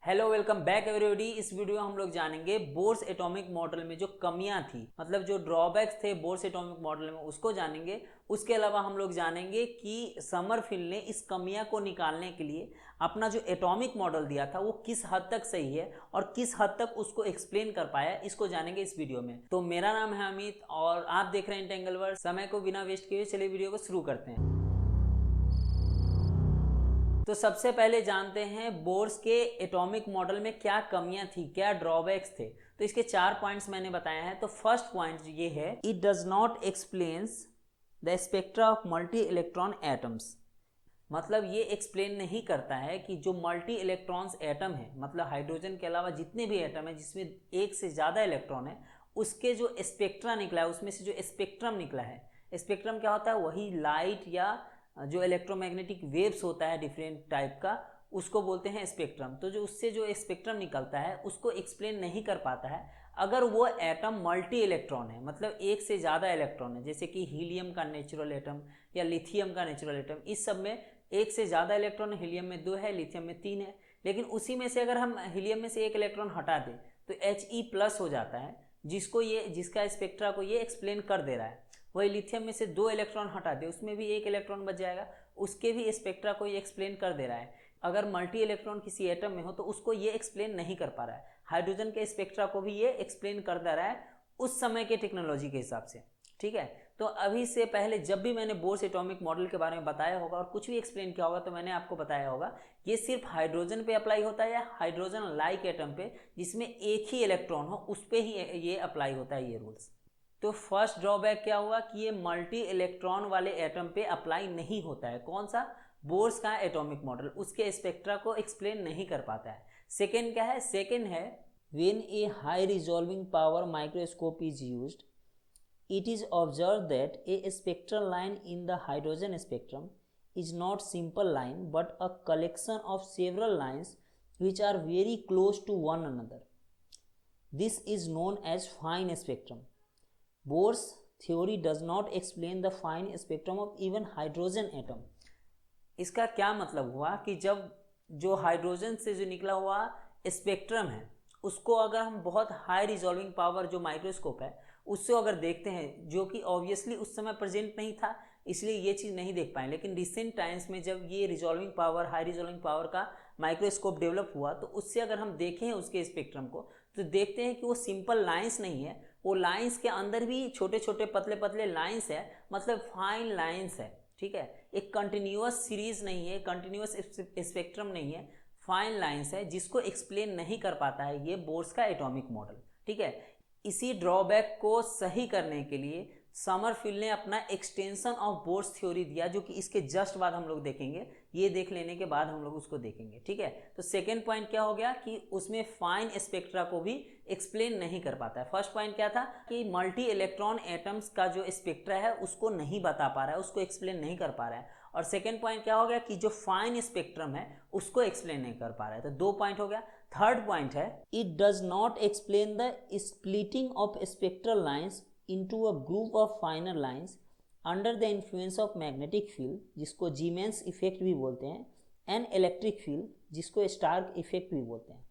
Hello welcome back everybody. इस video में हम लोग जानेंगे बोर्स एटॉमिक मॉडल में जो कमियां थी, मतलब जो ड्रॉबैक्स थे बोर्स एटॉमिक मॉडल में, उसको जानेंगे। उसके अलावा हम लोग जानेंगे कि समरफील्ड ने इस कमियां को निकालने के लिए अपना जो एटॉमिक मॉडल दिया था वो किस हद तक सही है और किस हद तक उसको एक्सप्लेन कर पाया, इसको जानेंगे इस वीडियो में। तो मेरा नाम है अमित और आप देख रहे हैं एंटेंगल वर्ल्ड। समय को बिना वेस्ट किए चलिए वीडियो को शुरू करते हैं। तो सबसे पहले जानते हैं बोर्स के एटॉमिक मॉडल में क्या कमियां थी, क्या ड्रॉबैक्स थे। तो इसके 4 पॉइंट्स मैंने बताया है। तो फर्स्ट पॉइंट ये है, it does not explains the spectra of multi electron atoms. मतलब ये एक्सप्लेन नहीं करता है कि जो मल्टी इलेक्ट्रॉन्स एटम है, मतलब हाइड्रोजन के अलावा जितने भी एटम है जिसमें एक से ज़्यादा इलेक्ट्रॉन है, उसके जो स्पेक्ट्रा निकला है, उसमें से जो स्पेक्ट्रम निकला है। स्पेक्ट्रम क्या होता है? वही लाइट या जो इलेक्ट्रोमैग्नेटिक वेव्स होता है डिफरेंट टाइप का, उसको बोलते हैं स्पेक्ट्रम। तो जो उससे जो स्पेक्ट्रम निकलता है उसको एक्सप्लेन नहीं कर पाता है अगर वो एटम मल्टी इलेक्ट्रॉन है, मतलब एक से ज़्यादा इलेक्ट्रॉन है, जैसे कि हीलियम का नेचुरल एटम या लिथियम का नेचुरल एटम। इस सब में एक से ज़्यादा इलेक्ट्रॉन, हीलियम में 2 है, लिथियम में 3 है। लेकिन उसी में से अगर हम हीलियम में से एक इलेक्ट्रॉन हटा दें तो He+ हो जाता है, जिसका स्पेक्ट्रा को ये एक्सप्लेन कर दे रहा है। वही लिथियम में से 2 इलेक्ट्रॉन हटा दे, उसमें भी एक इलेक्ट्रॉन बच जाएगा, उसके भी स्पेक्ट्रा को ये एक्सप्लेन कर दे रहा है। अगर मल्टी इलेक्ट्रॉन किसी एटम में हो तो उसको ये एक्सप्लेन नहीं कर पा रहा है। हाइड्रोजन के स्पेक्ट्रा को भी ये एक्सप्लेन कर दे रहा है उस समय के टेक्नोलॉजी के हिसाब से। ठीक है, तो अभी से पहले जब भी मैंने बोर्स एटॉमिक मॉडल के बारे में बताया होगा और कुछ भी एक्सप्लेन किया होगा तो मैंने आपको बताया होगा ये सिर्फ हाइड्रोजन पे अप्लाई होता है या हाइड्रोजन लाइक एटम पे जिसमें एक ही इलेक्ट्रॉन हो, उस पे ही ये अप्लाई होता है ये रूल्स। तो फर्स्ट ड्रॉबैक क्या हुआ कि ये मल्टी इलेक्ट्रॉन वाले एटम पे अप्लाई नहीं होता है। कौन सा? बोर्स का एटॉमिक मॉडल उसके स्पेक्ट्रा को एक्सप्लेन नहीं कर पाता है। सेकेंड क्या है? सेकेंड है, when A high resolving power microscope is used, it is observed that a spectral line in the hydrogen spectrum is not simple line but a collection of several lines which are very close to one another. This is known as fine spectrum. Bohr's theory does not explain the fine spectrum of even hydrogen atom. इसका क्या मतलब हुआ कि जब जो hydrogen से जो निकला हुआ स्पेक्ट्रम है उसको अगर हम बहुत हाई रिजॉल्विंग पावर जो माइक्रोस्कोप है उससे अगर देखते हैं, जो कि ऑब्वियसली उस समय प्रेजेंट नहीं था इसलिए ये चीज़ नहीं देख पाए, लेकिन रिसेंट टाइम्स में जब ये resolving power, high resolving power का माइक्रोस्कोप डेवलप हुआ तो उससे अगर हम देखें उसके स्पेक्ट्रम को तो देखते हैं कि वो सिंपल लाइंस नहीं है, वो लाइंस के अंदर भी छोटे छोटे पतले पतले लाइंस है, मतलब फाइन लाइंस है। ठीक है, एक कंटिन्यूअस सीरीज नहीं है, कंटिन्यूअस स्पेक्ट्रम नहीं है, फाइन लाइंस है जिसको एक्सप्लेन नहीं कर पाता है ये बोर्स का एटॉमिक मॉडल। ठीक है, इसी ड्रॉबैक को सही करने के लिए समरफील्ड ने अपना एक्सटेंशन ऑफ बोर्स थ्योरी दिया, जो कि इसके जस्ट बाद हम लोग देखेंगे। ये देख लेने के बाद हम लोग उसको देखेंगे। ठीक है, तो सेकेंड पॉइंट क्या हो गया कि उसमें फाइन स्पेक्ट्रा को भी एक्सप्लेन नहीं कर पाता है। फर्स्ट पॉइंट क्या था कि मल्टी इलेक्ट्रॉन एटम्स का जो स्पेक्ट्रा है उसको नहीं बता पा रहा है, उसको एक्सप्लेन नहीं कर पा रहा है। और सेकेंड पॉइंट क्या हो गया कि जो फाइन स्पेक्ट्रम है उसको एक्सप्लेन नहीं कर पा रहा है। तो 2 पॉइंट हो गया। थर्ड पॉइंट है, it does not explain the splitting of spectral lines into a group of finer lines under the influence of magnetic field, जिसको जीमेंस इफेक्ट भी बोलते हैं, एंड इलेक्ट्रिक फील्ड, जिसको स्टार्क इफेक्ट भी बोलते हैं।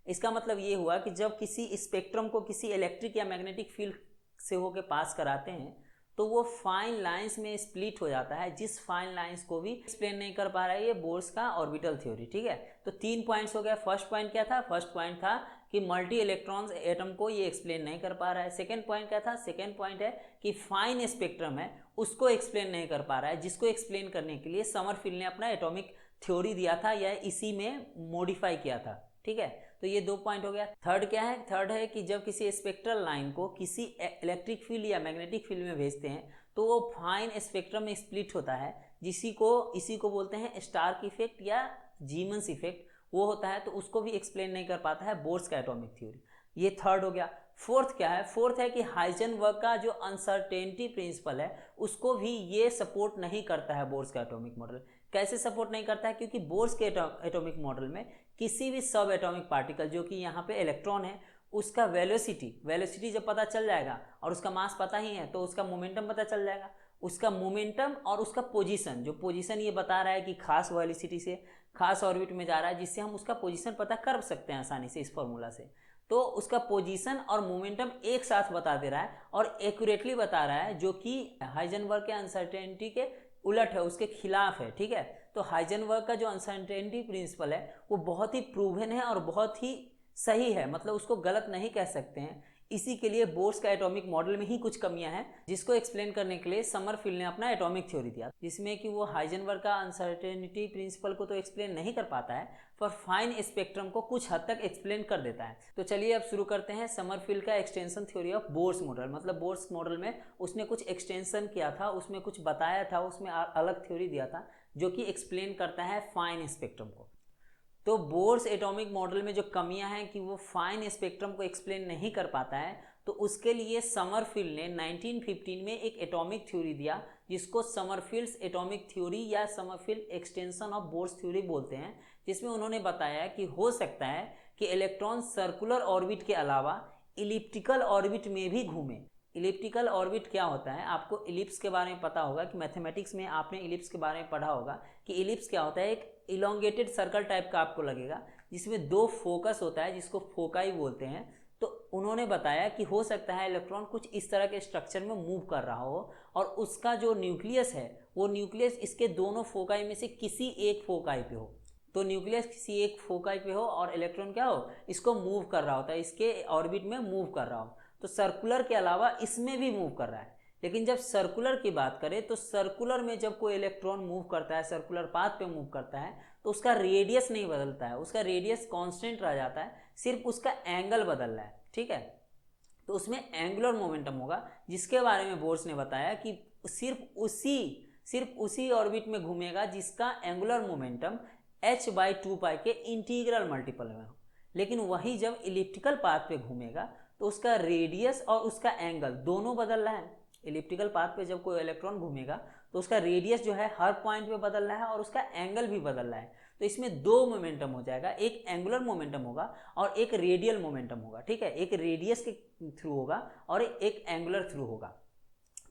इसका मतलब ये हुआ कि जब किसी स्पेक्ट्रम को किसी इलेक्ट्रिक या मैग्नेटिक फील्ड से होकर पास कराते हैं तो वो फाइन लाइंस में स्प्लिट हो जाता है, जिस फाइन लाइंस को भी एक्सप्लेन नहीं कर पा रहा है ये बोर्स का ऑर्बिटल थ्योरी। ठीक है, तो 3 पॉइंट्स हो गया। फर्स्ट पॉइंट क्या था? फर्स्ट पॉइंट था कि मल्टी इलेक्ट्रॉन्स एटम को ये एक्सप्लेन नहीं कर पा रहा है। सेकेंड पॉइंट क्या था? सेकेंड पॉइंट है कि फाइन स्पेक्ट्रम है उसको एक्सप्लेन नहीं कर पा रहा है, जिसको एक्सप्लेन करने के लिए समरफील्ड ने अपना एटॉमिक थ्योरी दिया था या इसी में मॉडिफाई किया था। ठीक है, तो ये 2 पॉइंट हो गया। थर्ड क्या है? थर्ड है कि जब किसी स्पेक्ट्रल लाइन को किसी इलेक्ट्रिक फील्ड या मैग्नेटिक फील्ड में भेजते हैं तो वो फाइन स्पेक्ट्रम में स्प्लिट होता है, इसी को बोलते हैं स्टार्क इफेक्ट या जीमन्स इफेक्ट, वो होता है। तो उसको भी एक्सप्लेन नहीं कर पाता है बोर्स का एटॉमिक थ्योरी। ये थर्ड हो गया। फोर्थ क्या है? फोर्थ है कि हाइजेनबर्ग का जो अनसर्टेनिटी प्रिंसिपल है उसको भी ये सपोर्ट नहीं करता है बोर्स का एटॉमिक मॉडल। कैसे सपोर्ट नहीं करता है? क्योंकि बोर्स के एटॉमिक मॉडल में किसी भी सब एटॉमिक पार्टिकल जो कि यहाँ पे इलेक्ट्रॉन है उसका वेलोसिटी जब पता चल जाएगा और उसका मास पता ही है तो उसका मोमेंटम पता चल जाएगा, उसका मोमेंटम और उसका पोजीशन, जो पोजीशन ये बता रहा है कि खास वेलोसिटी से खास ऑर्बिट में जा रहा है, जिससे हम उसका पोजीशन पता कर सकते हैं आसानी से इस फॉर्मूला से। तो उसका पोजीशन और मोमेंटम एक साथ बता दे रहा है और एक्यूरेटली बता रहा है, जो कि हाइजेनबर्ग के अनसर्टेनिटी के उलट है, उसके खिलाफ है। ठीक है, तो हाइजेनबर्ग का जो अनसर्टेनिटी प्रिंसिपल है वो बहुत ही प्रूवन है और बहुत ही सही है, मतलब उसको गलत नहीं कह सकते हैं। इसी के लिए बोर्स का एटॉमिक मॉडल में ही कुछ कमियां हैं, जिसको एक्सप्लेन करने के लिए समरफील्ड ने अपना एटॉमिक थ्योरी दिया, जिसमें कि वो हाइजेनबर्ग का अनसर्टेनिटी प्रिंसिपल को तो एक्सप्लेन नहीं कर पाता है, पर फाइन स्पेक्ट्रम को कुछ हद तक एक्सप्लेन कर देता है। तो चलिए अब शुरू करते हैं समरफील्ड का extension theory of Bohr's model. मतलब बोर्स मॉडल में उसने कुछ एक्सटेंशन किया था, उसमें कुछ बताया था, उसमें अलग थ्योरी दिया था जो कि एक्सप्लेन करता है फाइन स्पेक्ट्रम को। तो बोर्स एटॉमिक मॉडल में जो कमियां हैं कि वो फाइन स्पेक्ट्रम को एक्सप्लेन नहीं कर पाता है, तो उसके लिए समरफील्ड ने 1915 में एक एटॉमिक थ्योरी दिया, जिसको समरफील्ड्स एटॉमिक थ्योरी या Sommerfeld extension of Bohr's theory बोलते हैं। जिसमें उन्होंने बताया कि हो सकता है कि इलेक्ट्रॉन सर्कुलर ऑर्बिट के अलावा इलिप्टिकल ऑर्बिट में भी घूमे। इलिप्टिकल ऑर्बिट क्या होता है, आपको इलिप्स के बारे में पता होगा कि मैथमेटिक्स में आपने इलिप्स के बारे में पढ़ा होगा कि इलिप्स क्या होता है, एक इलोंगेटेड सर्कल टाइप का आपको लगेगा, जिसमें दो फोकस होता है, जिसको फोकाई बोलते हैं। तो उन्होंने बताया कि हो सकता है इलेक्ट्रॉन कुछ इस तरह के स्ट्रक्चर में मूव कर रहा हो और उसका जो न्यूक्लियस है वो न्यूक्लियस इसके दोनों फोकाई में से किसी एक फोकाई पे हो। तो न्यूक्लियस किसी एक फोकाई पे हो और इलेक्ट्रॉन क्या हो, इसको मूव कर रहा होता है, इसके ऑर्बिट में मूव कर रहा हो। तो सर्कुलर के अलावा इसमें भी मूव कर रहा है। लेकिन जब सर्कुलर की बात करें तो सर्कुलर में जब कोई इलेक्ट्रॉन मूव करता है, सर्कुलर पाथ पे मूव करता है, तो उसका रेडियस नहीं बदलता है, उसका रेडियस कांस्टेंट रह जाता है, सिर्फ उसका एंगल बदल रहा है। ठीक है, तो उसमें एंगुलर मोमेंटम होगा, जिसके बारे में बोर्स ने बताया कि सिर्फ उसी ऑर्बिट में घूमेगा जिसका एंगुलर मोमेंटम h/2π के इंटीग्रल मल्टीपल में हो। लेकिन वही जब इलिप्टिकल पाथ पे घूमेगा तो उसका रेडियस और उसका एंगल दोनों बदल रहा है। इलिप्टिकल पाथ पे जब कोई इलेक्ट्रॉन घूमेगा तो उसका रेडियस जो है हर पॉइंट पे बदल रहा है और उसका एंगल भी बदल रहा है। तो इसमें दो मोमेंटम हो जाएगा, एक एंगुलर मोमेंटम होगा और एक रेडियल मोमेंटम होगा। ठीक है, एक रेडियस के थ्रू होगा और एक एंगुलर थ्रू होगा।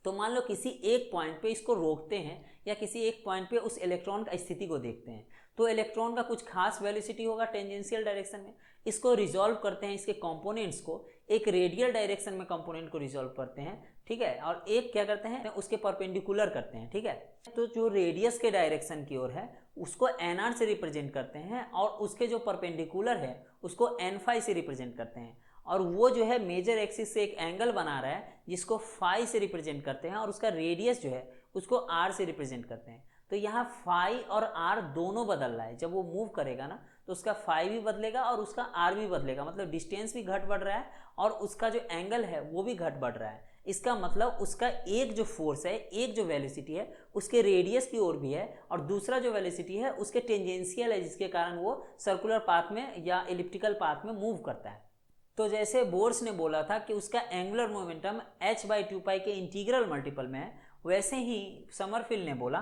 तो मान लो किसी एक पॉइंट पे इसको रोकते हैं या किसी एक पॉइंट पे उस इलेक्ट्रॉन का स्थिति को देखते हैं, तो इलेक्ट्रॉन का कुछ खास वेलोसिटी होगा टेंजेंशियल डायरेक्शन में। इसको रिजॉल्व करते हैं, इसके कंपोनेंट्स को एक रेडियल डायरेक्शन में कंपोनेंट को रिजॉल्व करते हैं। ठीक है, और एक क्या करते हैं, उसके परपेंडिकुलर करते हैं। ठीक है, तो जो रेडियस के डायरेक्शन की ओर है उसको nr से रिप्रेजेंट करते हैं और उसके जो परपेंडिकुलर है उसको n से रिप्रेजेंट करते हैं। और वो जो है मेजर एक्सिस से एक एंगल बना रहा है जिसको फाई से रिप्रेजेंट करते हैं और उसका रेडियस जो है उसको r से रिप्रेजेंट करते हैं। तो यहाँ फाई और r दोनों बदल रहा है, जब वो मूव करेगा ना तो उसका फाई भी बदलेगा और उसका r भी बदलेगा, मतलब डिस्टेंस भी घट बढ़ रहा है और उसका जो एंगल है वो भी घट बढ़ रहा है। इसका मतलब उसका एक जो फोर्स है, एक जो वेलोसिटी है उसके रेडियस की ओर भी है और दूसरा जो वेलोसिटी है उसके टेंजेंशियल है, जिसके कारण वो सर्कुलर पाथ में या इलिप्टिकल पाथ में मूव करता है। तो जैसे बोर्स ने बोला था कि उसका एंगुलर मोमेंटम h/2π के इंटीग्रल मल्टीपल में है, वैसे ही समरफील्ड ने बोला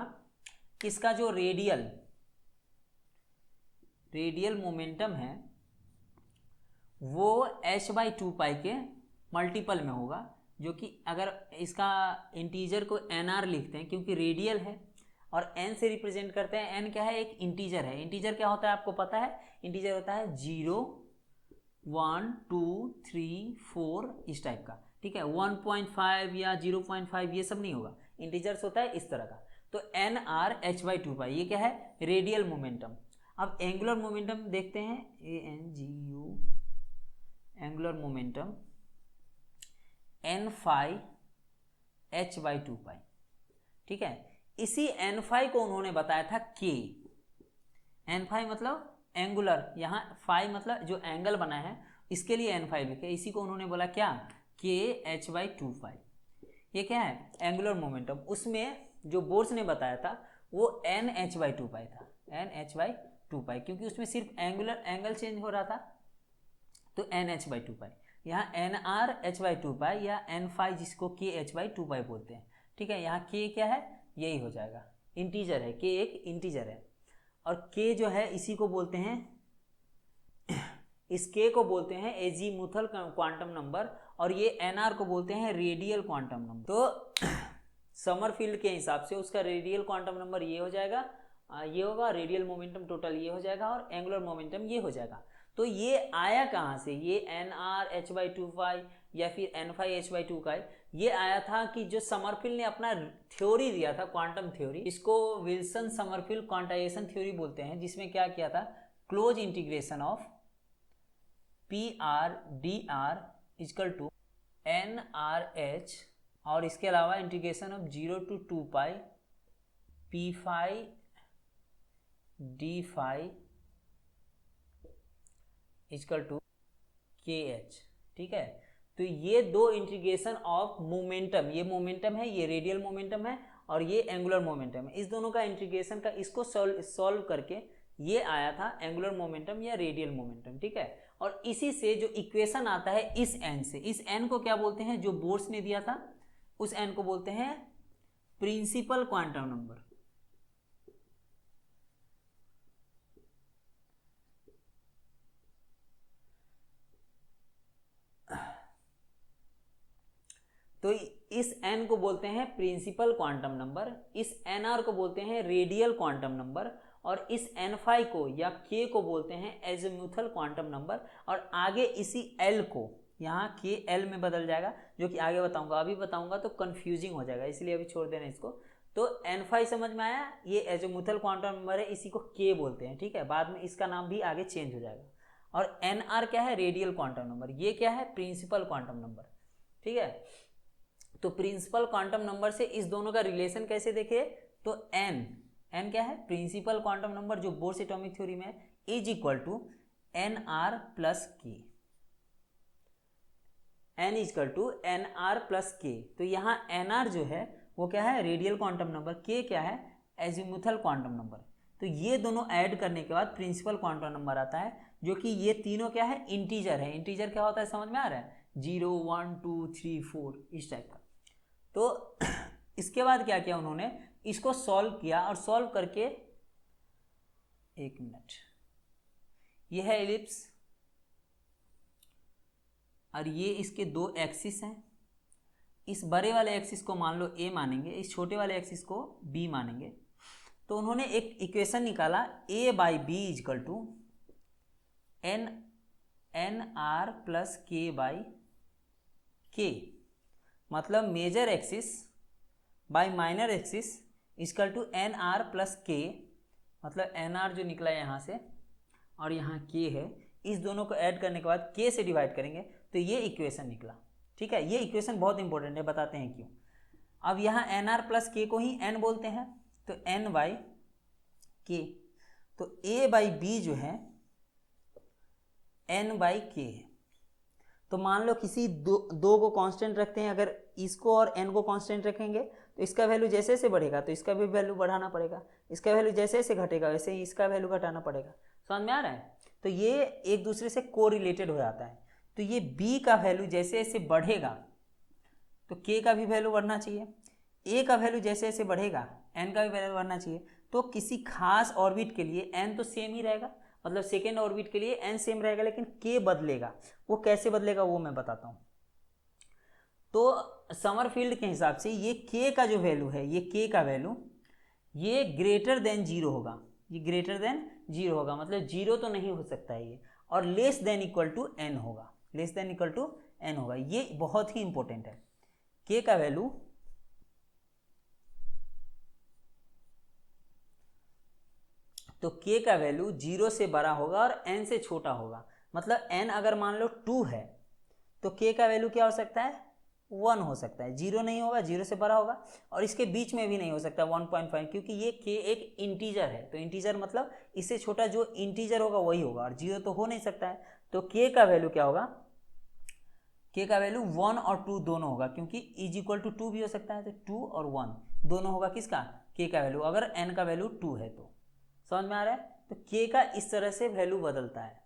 कि इसका जो रेडियल मोमेंटम है वो h/2π के मल्टीपल में होगा, जो कि अगर इसका इंटीजर को nr लिखते हैं क्योंकि रेडियल है और n से रिप्रेजेंट करते हैं। n क्या है, एक इंटीजर है। इंटीजर क्या होता है आपको पता है, इंटीजर होता है 0 1 2 3 4 इस टाइप का। ठीक है, 1.5 या 0.5 ये सब नहीं होगा, इंटीजर्स होता है इस तरह का। तो nr h/2π ये क्या है, रेडियल मोमेंटम। अब एंगुलर मोमेंटम देखते हैं, ANGU angular momentum n h/2π। ठीक है, इसी n को उन्होंने बताया था k। n मतलब एंगुलर, यहाँ फाई मतलब जो एंगल बना है इसके लिए n लिखे, इसी को उन्होंने बोला क्या, k h/2π। ये क्या है, एंगुलर मोमेंटम। उसमें जो बोर्स ने बताया था वो n h/2π था, n h/2π, क्योंकि उसमें सिर्फ एंगल चेंज हो रहा था, तो n h/2π। यहाँ nr h/2π या n जिसको k h/2π बोलते हैं। ठीक है, यहाँ k क्या है, यही हो जाएगा, इंटीजर है, k एक इंटीजर है और k जो है इसी को बोलते हैं, इस k को बोलते हैं एजीमुथल क्वांटम नंबर और ये nr को बोलते हैं रेडियल क्वांटम नंबर। तो समरफील्ड के हिसाब से उसका रेडियल क्वांटम नंबर ये हो जाएगा, ये होगा, रेडियल मोमेंटम टोटल ये हो जाएगा और एंगुलर मोमेंटम ये हो जाएगा। तो ये आया कहाँ से, ये nr/h/2 या फिर n(phi)h/2 का है। ये आया था कि जो समरफील्ड ने अपना थ्योरी दिया था, क्वांटम थ्योरी, इसको विल्सन समरफील्ड क्वांटाइजेशन थ्योरी बोलते हैं, जिसमें क्या किया था, close integration of Pr/dr equal to nr/h और इसके अलावा integration of 0 to 2 pi P(phi)d(phi) equal to kh। ठीक है, तो ये दो इंटीग्रेशन ऑफ मोमेंटम, ये मोमेंटम है, ये रेडियल मोमेंटम है और ये एंगुलर मोमेंटम है, इस दोनों का इंटीग्रेशन का इसको सॉल्व करके ये आया था एंगुलर मोमेंटम या रेडियल मोमेंटम। ठीक है, और इसी से जो इक्वेशन आता है इस n से, इस n को क्या बोलते हैं, जो बोर्स ने दिया था उस n को बोलते हैं प्रिंसिपल क्वांटम नंबर। तो इस n को बोलते हैं प्रिंसिपल क्वांटम नंबर, इस nr को बोलते हैं रेडियल क्वांटम नंबर और इस n(phi) को या k को बोलते हैं एजीमुथल क्वांटम नंबर। और आगे इसी l को यहाँ k l में बदल जाएगा, जो कि आगे बताऊंगा, अभी बताऊंगा तो कंफ्यूजिंग हो जाएगा, इसलिए अभी छोड़ देना इसको। तो n(phi) समझ में आया, ये एजीमुथल क्वांटम नंबर है, इसी को k बोलते हैं। ठीक है, बाद में इसका नाम भी आगे चेंज हो जाएगा। और nr क्या है, रेडियल क्वांटम नंबर, ये क्या है, प्रिंसिपल क्वांटम नंबर। ठीक है, तो प्रिंसिपल क्वांटम नंबर से इस दोनों का रिलेशन कैसे देखे, तो n क्या है, प्रिंसिपल क्वांटम नंबर जो बोर्स एटॉमिक थ्योरी में is equal to nr plus k, n is equal to nr plus k। तो यहाँ nr जो है वो क्या है, रेडियल क्वांटम नंबर, k क्या है, एजीमुथल क्वांटम नंबर। तो ये दोनों ऐड करने के बाद प्रिंसिपल क्वांटम नंबर आता है, जो कि ये तीनों क्या है, इंटीजर है। इंटीजर क्या होता है समझ में आ रहा है, 0 1 2 3 4 इस टाइप का। तो इसके बाद क्या किया उन्होंने, इसको सॉल्व किया और सॉल्व करके, एक मिनट, ये है एलिप्स और ये इसके दो एक्सिस हैं। इस बड़े वाले एक्सिस को मान लो a मानेंगे, इस छोटे वाले एक्सिस को b मानेंगे। तो उन्होंने एक इक्वेशन निकाला, a/b equal to nr plus k/k, मतलब major axis by minor axis equal to nr plus k, मतलब nr जो निकला यहाँ से और यहाँ k है, इस दोनों को ऐड करने के बाद k से डिवाइड करेंगे तो ये इक्वेशन निकला। ठीक है, ये इक्वेशन बहुत इंपॉर्टेंट है, बताते हैं क्यों। अब यहाँ nr प्लस k को ही n बोलते हैं, तो n/k, तो a/b जो है n/k है। तो मान लो किसी दो को कांस्टेंट रखते हैं, अगर इसको और n को कांस्टेंट रखेंगे तो इसका वैल्यू जैसे जैसे बढ़ेगा तो इसका भी वैल्यू बढ़ाना पड़ेगा, इसका वैल्यू जैसे जैसे घटेगा वैसे ही इसका वैल्यू घटाना पड़ेगा। समझ में आ रहा है, तो ये एक दूसरे से कोरिलेटेड हो जाता है। तो ये b का वैल्यू जैसे जैसे बढ़ेगा तो k का भी वैल्यू बढ़ना चाहिए, a का वैल्यू जैसे जैसे बढ़ेगा n का भी वैल्यू बढ़ना चाहिए। तो किसी खास ऑर्बिट के लिए n तो सेम ही रहेगा, मतलब सेकेंड ऑर्बिट के लिए n सेम रहेगा, लेकिन k बदलेगा। वो कैसे बदलेगा वो मैं बताता हूँ। तो समरफील्ड के हिसाब से ये k का जो वैल्यू है, ये k का वैल्यू ये ग्रेटर देन 0 होगा, ये ग्रेटर देन 0 होगा, मतलब 0 तो नहीं हो सकता है ये, और less than equal to n होगा, less than equal to n होगा। ये बहुत ही इंपॉर्टेंट है, k का वैल्यू तो k का वैल्यू 0 से बड़ा होगा और n से छोटा होगा। मतलब n अगर मान लो 2 है तो k का वैल्यू क्या हो सकता है, 1 हो सकता है। 0 नहीं होगा, 0 से बड़ा होगा, और इसके बीच में भी नहीं हो सकता 1.5, क्योंकि ये k एक इंटीजर है। तो इंटीजर मतलब इससे छोटा जो इंटीजर होगा वही होगा, और 0 तो हो नहीं सकता है। तो k का वैल्यू क्या होगा, k का वैल्यू 1 और 2 दोनों होगा, क्योंकि इज इक्वल टू 2 भी हो सकता है। तो 2 और 1 दोनों होगा किसका, k का वैल्यू, अगर n का वैल्यू 2 है तो। समझ में आ रहा है, तो k का इस तरह से वैल्यू बदलता है।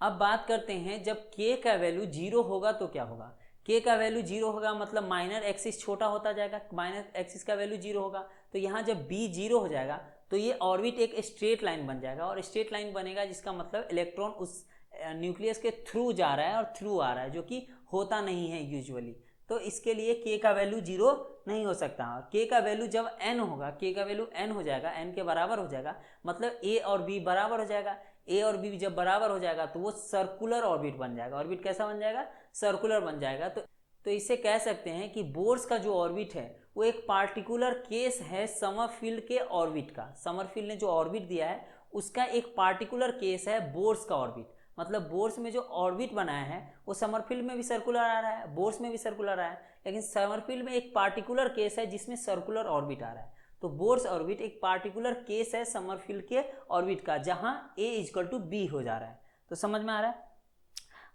अब बात करते हैं जब k का वैल्यू 0 होगा तो क्या होगा। k का वैल्यू 0 होगा मतलब माइनर एक्सिस छोटा होता जाएगा, माइनर एक्सिस का वैल्यू 0 होगा। तो यहाँ जब b 0 हो जाएगा तो ये ऑर्बिट एक स्ट्रेट लाइन बन जाएगा, और स्ट्रेट लाइन बनेगा जिसका मतलब इलेक्ट्रॉन उस न्यूक्लियस के थ्रू जा रहा है और थ्रू आ रहा है, जो कि होता नहीं है यूजुअली। तो इसके लिए k का वैल्यू 0 नहीं हो सकता। k का वैल्यू जब n होगा, k का वैल्यू n हो जाएगा, n के बराबर हो जाएगा, मतलब a और b बराबर हो जाएगा। a और b जब बराबर हो जाएगा तो वो सर्कुलर ऑर्बिट बन जाएगा। ऑर्बिट कैसा बन जाएगा? सर्कुलर बन जाएगा। तो इससे कह सकते हैं कि बोर्स का जो ऑर्बिट है वो एक पार्टिकुलर केस है समरफील्ड के ऑर्बिट का। समरफील्ड ने जो ऑर्बिट दिया है उसका एक पार्टिकुलर केस है बोर्स का ऑर्बिट। मतलब बोर्स में जो ऑर्बिट बनाया है वो समरफील्ड में भी सर्कुलर आ रहा है, बोर्स में भी सर्कुलर आ रहा है, लेकिन समरफील्ड में एक पार्टिकुलर केस है जिसमें सर्कुलर ऑर्बिट आ रहा है। तो बोर्स ऑर्बिट एक पार्टिकुलर केस है समरफील्ड के ऑर्बिट का, जहां a = b हो जा रहा है। तो समझ में आ रहा है?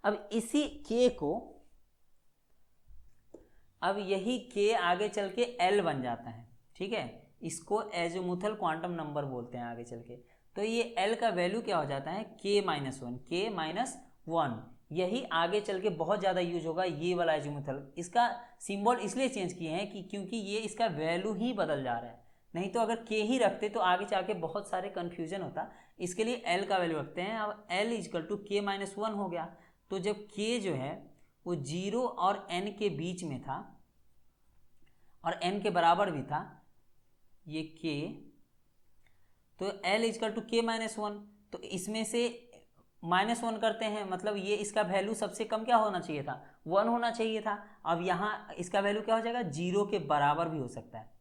अब इसी k को, अब यही k आगे चल के l बन जाता है, ठीक है। इसको एजीमुथल क्वांटम नंबर बोलते हैं आगे चल के। तो ये l का वैल्यू क्या हो जाता है? k-1 यही आगे चल के बहुत ज़्यादा यूज होगा ये वाला एजीमुथल। इसका सिंबल इसलिए चेंज किए हैं कि क्योंकि ये इसका वैल्यू ही बदल जा रहा है। नहीं तो अगर k ही रखते तो आगे जाके बहुत सारे कन्फ्यूजन होता। इसके लिए l का वैल्यू रखते हैं। अब l = k-1 हो गया। तो जब k जो है वो 0 और n के बीच में था और n के बराबर भी था ये k, तो l = k-1। तो इसमें से -1 करते हैं, मतलब ये इसका वैल्यू सबसे कम क्या होना चाहिए था? 1 होना चाहिए था। अब यहाँ इसका वैल्यू क्या हो जाएगा? 0 के बराबर भी हो सकता है।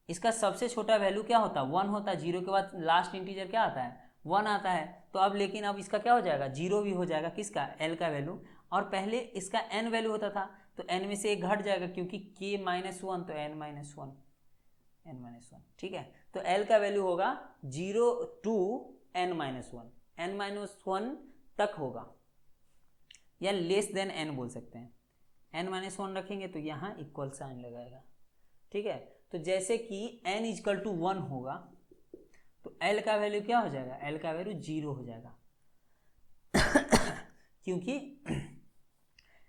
इसका सबसे छोटा वैल्यू क्या होता है? 1 होता है। 0 के बाद लास्ट इंटीजर क्या आता है? 1 आता है। तो अब लेकिन अब इसका क्या हो जाएगा? 0 भी हो जाएगा। किसका? l का वैल्यू। और पहले इसका n वैल्यू होता था, तो n में से एक घट जाएगा क्योंकि k-1 तो n-1, ठीक है। तो l का वैल्यू होगा 0 to n-1 तक होगा, या लेस देन n बोल सकते हैं। n-1 रखेंगे तो यहाँ इक्वल साइन लगाएगा, ठीक है। तो जैसे कि n = 1 होगा तो l का वैल्यू क्या हो जाएगा? l का वैल्यू 0 हो जाएगा क्योंकि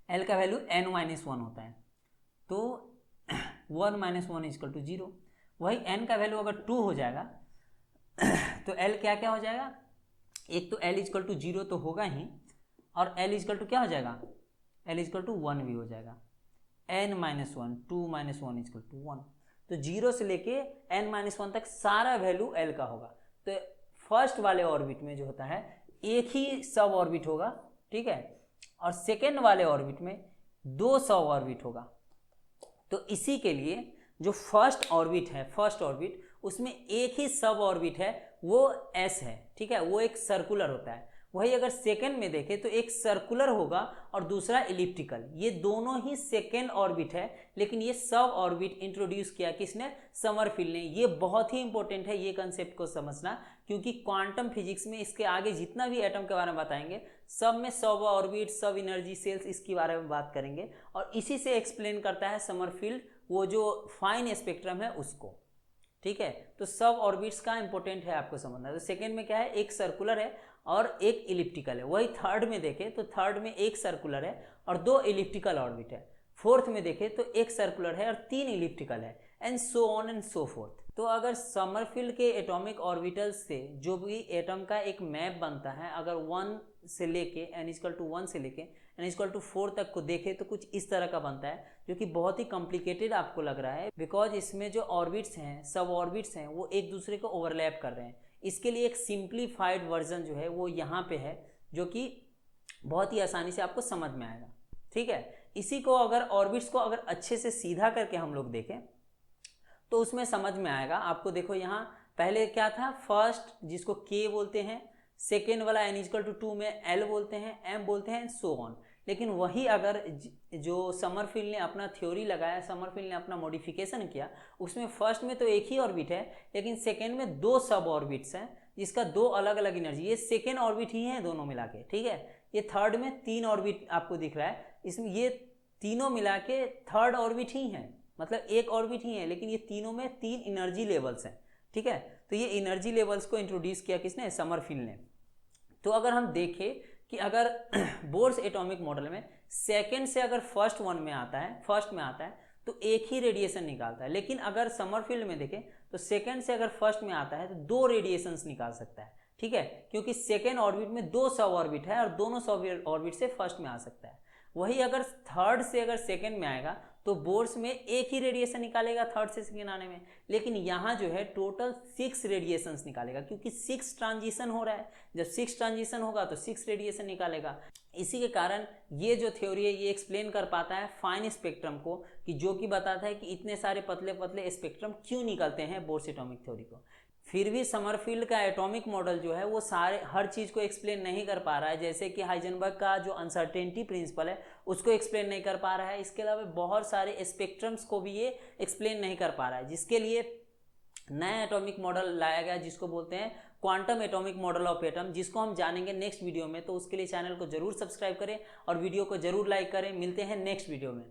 l का वैल्यू n-1 होता है। तो 1 - 1 = 0। वही n का वैल्यू अगर 2 हो जाएगा तो l क्या क्या हो जाएगा? एक तो l = 0 तो होगा ही, और l = क्या हो जाएगा? l = 1 भी हो जाएगा। n-1 2 - 1 = 1। तो 0 से लेके n-1 तक सारा वैल्यू l का होगा। तो फर्स्ट वाले ऑर्बिट में जो होता है एक ही सब ऑर्बिट होगा, ठीक है, और सेकेंड वाले ऑर्बिट में 2 सब ऑर्बिट होगा। तो इसी के लिए जो फर्स्ट ऑर्बिट है, फर्स्ट ऑर्बिट, उसमें एक ही सब ऑर्बिट है, वो s है, ठीक है, वो एक सर्कुलर होता है। वही अगर सेकेंड में देखें तो एक सर्कुलर होगा और दूसरा इलिप्टिकल। ये दोनों ही सेकेंड ऑर्बिट है, लेकिन ये सब ऑर्बिट इंट्रोड्यूस किया किसने? समरफील्ड ने। ये बहुत ही इंपॉर्टेंट है ये कंसेप्ट को समझना, क्योंकि क्वांटम फिजिक्स में इसके आगे जितना भी एटम के बारे में बताएंगे सब में सब ऑर्बिट, सब एनर्जी सेल्स, इसके बारे में बात करेंगे। और इसी से एक्सप्लेन करता है समरफील्ड, वो जो फाइन स्पेक्ट्रम है उसको, ठीक है। तो सब ऑर्बिट्स का इंपॉर्टेंट है आपको समझना। तो सेकेंड में क्या है? एक सर्कुलर है और एक इलिप्टिकल है। वही थर्ड में देखें तो थर्ड में एक सर्कुलर है और 2 इलिप्टिकल ऑर्बिट है। फोर्थ में देखें तो एक सर्कुलर है और 3 इलिप्टिकल है, and so on and so fourth. तो अगर समरफील्ड के एटॉमिक ऑर्बिटल्स से जो भी एटम का एक मैप बनता है, अगर 1 से लेके n = 1 से लेके n = 4 तक को देखें तो कुछ इस तरह का बनता है, जो कि बहुत ही कॉम्प्लिकेटेड आपको लग रहा है, बिकॉज इसमें जो ऑर्बिट्स हैं, सब ऑर्बिट्स हैं, वो एक दूसरे को ओवरलैप कर रहे हैं। इसके लिए एक सिंप्लीफाइड वर्जन जो है वो यहाँ पे है, जो कि बहुत ही आसानी से आपको समझ में आएगा, ठीक है। इसी को अगर ऑर्बिट्स को अगर अच्छे से सीधा करके हम लोग देखें तो उसमें समझ में आएगा आपको। देखो यहाँ पहले क्या था? फर्स्ट, जिसको k बोलते हैं, सेकेंड वाला n = 2 में l बोलते हैं, m बोलते हैं, सो ऑन। लेकिन वही अगर जो समरफील्ड ने अपना थ्योरी लगाया, समरफील्ड ने अपना मॉडिफिकेशन किया, उसमें फर्स्ट में तो एक ही ऑर्बिट है, लेकिन सेकेंड में 2 सब ऑर्बिट्स हैं जिसका 2 अलग अलग एनर्जी। ये सेकेंड ऑर्बिट ही है दोनों मिला के, ठीक है। ये थर्ड में 3 ऑर्बिट आपको दिख रहा है, इसमें ये तीनों मिला के थर्ड ऑर्बिट ही है, मतलब एक ऑर्बिट ही है, लेकिन ये तीनों में 3 एनर्जी लेवल्स हैं, ठीक है। तो ये एनर्जी लेवल्स को इंट्रोड्यूस किया किसने? समरफील्ड ने। तो अगर हम देखें कि अगर बोर्स एटॉमिक मॉडल में सेकेंड से अगर फर्स्ट में आता है तो एक ही रेडिएशन निकालता है, लेकिन अगर समरफील्ड में देखें तो सेकेंड से अगर फर्स्ट में आता है तो 2 रेडिएशंस निकाल सकता है, ठीक है, क्योंकि सेकेंड ऑर्बिट में 2 सब ऑर्बिट है और दोनों सब ऑर्बिट से फर्स्ट में आ सकता है। वही अगर थर्ड से अगर सेकेंड में आएगा तो बोर्स में एक ही रेडिएशन निकालेगा थर्ड से सेकेंड आने में, लेकिन यहाँ जो है टोटल 6 रेडिएशंस निकालेगा, क्योंकि 6 ट्रांजिशन हो रहा है। जब 6 ट्रांजिशन होगा तो 6 रेडिएशन निकालेगा। इसी के कारण ये जो थ्योरी है ये एक्सप्लेन कर पाता है फाइन स्पेक्ट्रम को, कि जो कि बताता है कि इतने सारे पतले पतले स्पेक्ट्रम क्यों निकलते हैं बोर्स एटॉमिक थ्योरी को। फिर भी समरफील्ड का एटॉमिक मॉडल जो है वो हर चीज़ को एक्सप्लेन नहीं कर पा रहा है, जैसे कि हाइजेनबर्ग का जो अनसर्टेनिटी प्रिंसिपल है उसको एक्सप्लेन नहीं कर पा रहा है। इसके अलावा बहुत सारे स्पेक्ट्रम्स को भी ये एक्सप्लेन नहीं कर पा रहा है, जिसके लिए नया एटॉमिक मॉडल लाया गया जिसको बोलते हैं quantum atomic model of atom, जिसको हम जानेंगे नेक्स्ट वीडियो में। तो उसके लिए चैनल को जरूर सब्सक्राइब करें और वीडियो को जरूर लाइक करें। मिलते हैं नेक्स्ट वीडियो में।